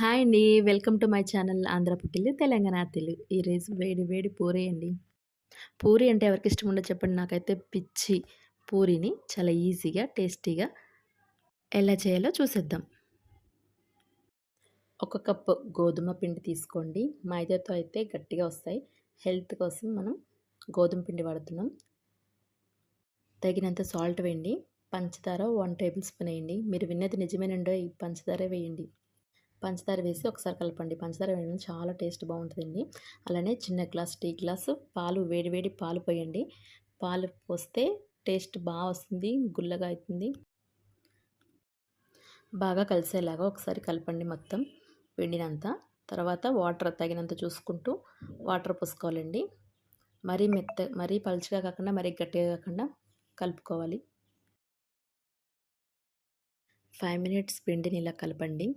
Hi అండి. Welcome to my channel Andhra పుట్టిల్లు తెలంగాణ అత్తిల్లు. ఈరోజు వేడి వేడి పూరి అండి. పూరి అంటే ఎవరికిష్టం ఉండదు చెప్పండి. నాకైతే పిచ్చి. పూరిని చాలా ఈజీగా, టేస్టీగా ఎలా చేయాలో చూసేద్దాం. ఒక కప్పు గోధుమ పిండి తీసుకోండి. మైదాతో అయితే గట్టిగా వస్తాయి. హెల్త్ కోసం మనం గోధుమ పిండి వాడుతున్నాం. తగినంత సాల్ట్ వేయండి. పంచదార 1 టేబుల్ స్పూన్ వేయండి. మీరు విన్నది నిజమేనండోయ్! పంచదారే వేయండి. పంచదార వేసి ఒకసారి కలపండి. పంచదార వేయడం చాలా టేస్ట్ బాగుంటుందండి. అలానే చిన్న గ్లాస్, టీ గ్లాసు పాలు, వేడి వేడి పాలు పోయండి. పాలు పోస్తే టేస్ట్ బాగా వస్తుంది, గుల్లగా అవుతుంది. బాగా కలిసేలాగా ఒకసారి కలపండి మొత్తం పిండినంతా. తర్వాత వాటర్ తగినంత చూసుకుంటూ వాటర్ పోసుకోవాలండి. మరీ పలుచగా కాకుండా మరీ గట్టిగా కాకుండా కలుపుకోవాలి. 5 మినిట్స్ పిండిని ఇలా కలపండి.